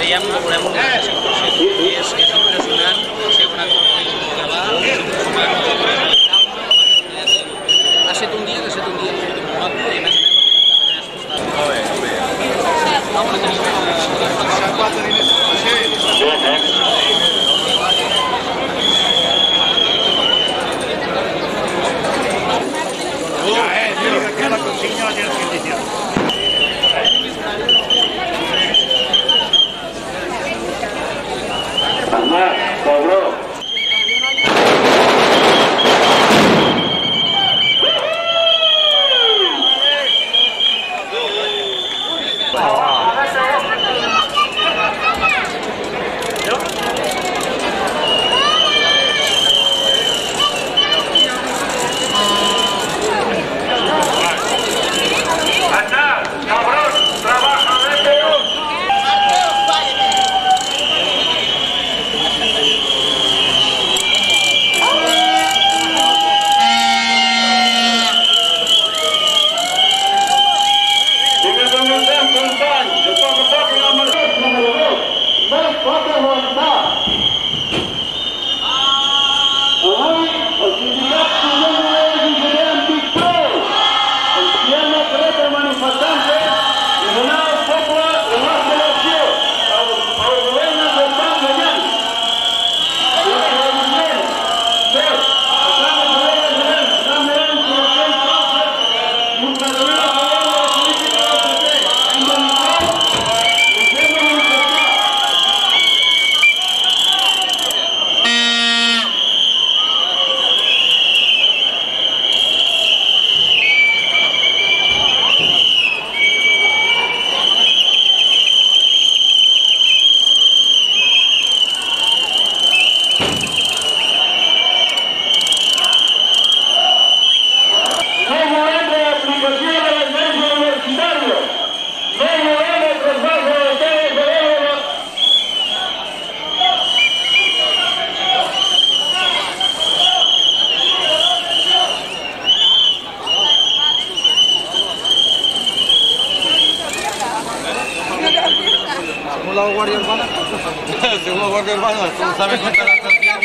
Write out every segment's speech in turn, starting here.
creiem que volem una situació i és impressionant ser una cosa ha estat un dia molt guapo i a més molt bé. Que la consigna la tienes que iniciar. Además, cobró. ¿Según la Guardia Urbana? Según la Guardia Urbana, ¿cómo sabes contar las tortillas?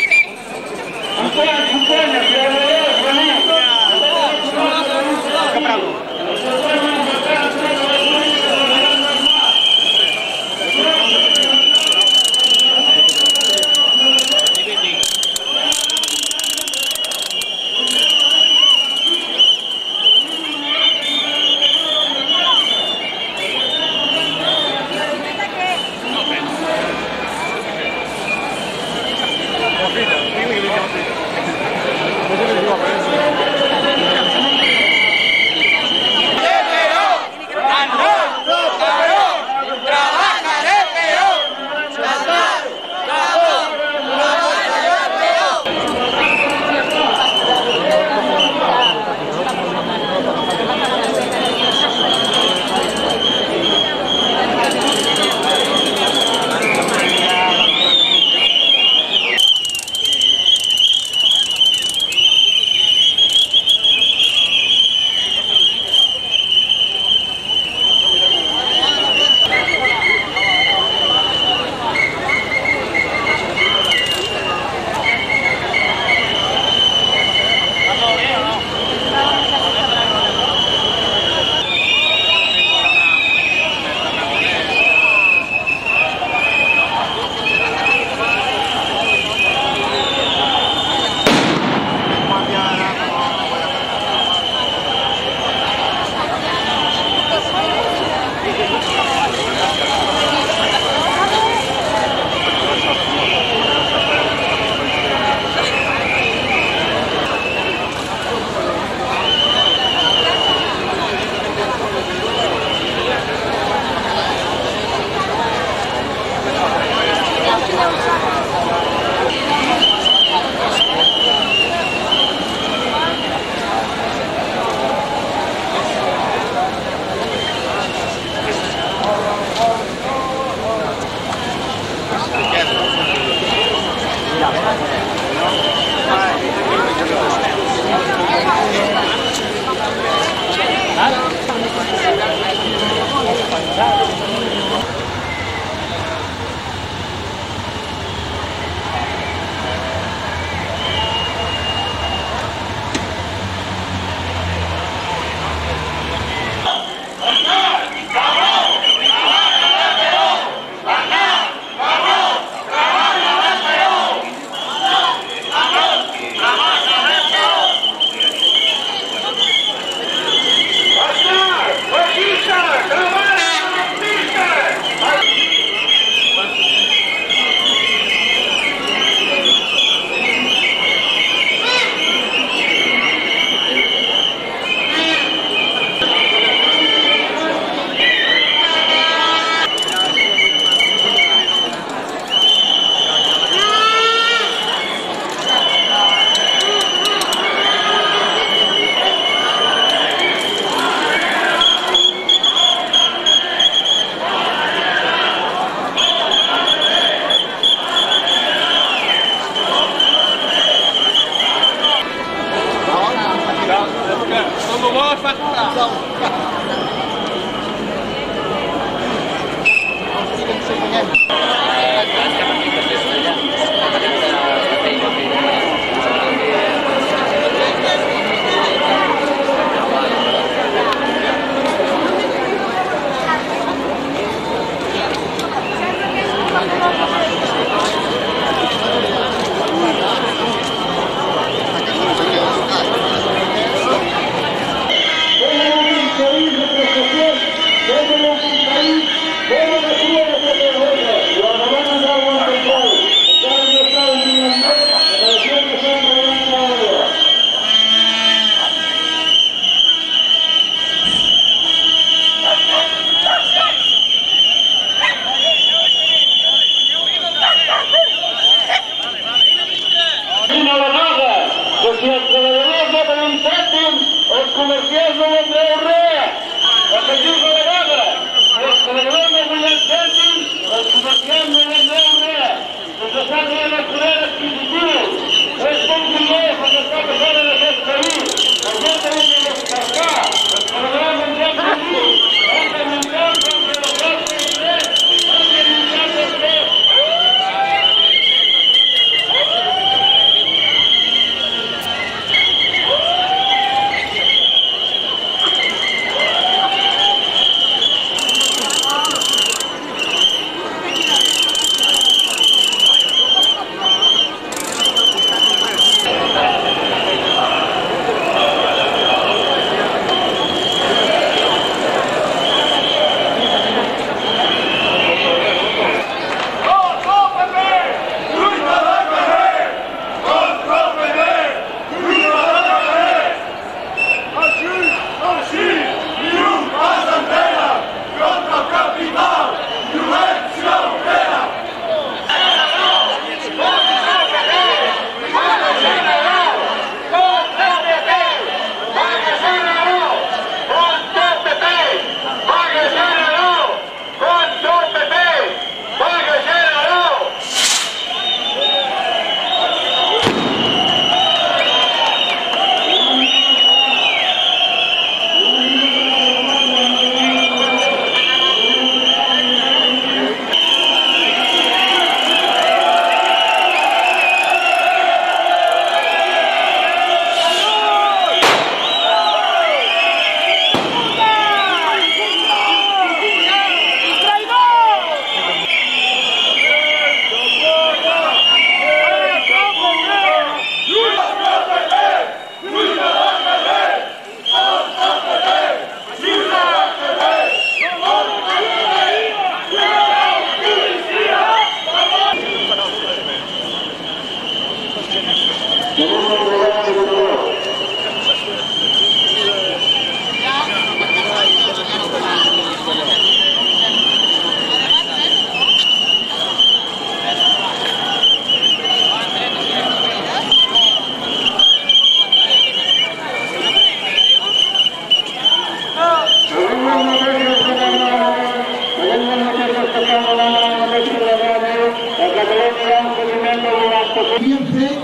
havíem fet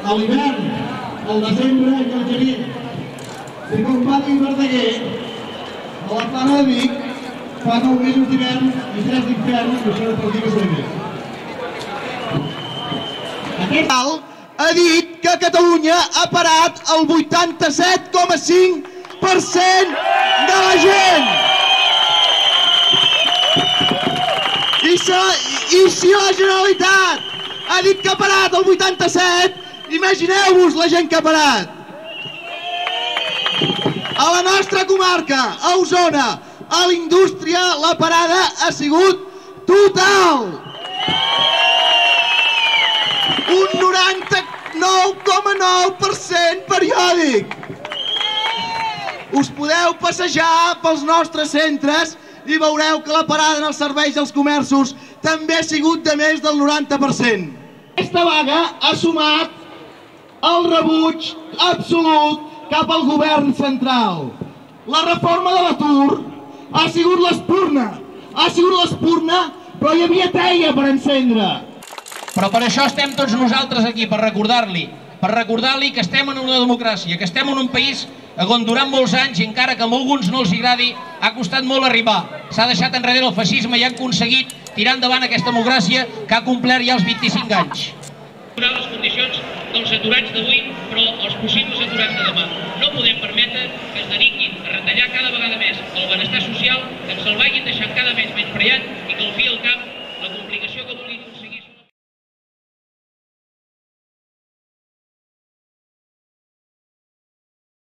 a l'hivern, al desembre i al gener. I com va dir Verdaguer, a la Plana de Vic fa 9 mesos d'hivern i 3 d'infern, que això no pot dir que s'ho més. Aquest alt ha dit que Catalunya ha parat el 87,5% de la gent. I si la Generalitat ha dit que ha parat el 87%, imagineu-vos la gent que ha parat. A la nostra comarca, a Osona, a la indústria, la parada ha sigut total. Un 99,9% periòdic. Us podeu passejar pels nostres centres i veureu que la parada en els serveis dels comerços també ha sigut de més del 90%. Aquesta vaga ha sumat el rebuig absolut cap al govern central. La reforma de l'atur ha sigut l'espurna, però hi havia teia per encendre. Però per això estem tots nosaltres aquí, per recordar-li que estem en una democràcia, que estem en un país on durant molts anys, i encara que a alguns no els agradi, ha costat molt arribar. S'ha deixat enrere el feixisme i han aconseguit tirar endavant aquesta democràcia que ha complert ja els 25 anys. Les condicions dels aturats d'avui, però els possibles aturats de demà. No podem permetre que es dediquin a retallar cada vegada més el benestar social, que ens el vagin deixant cada mes menyspreat i que al fi i al cap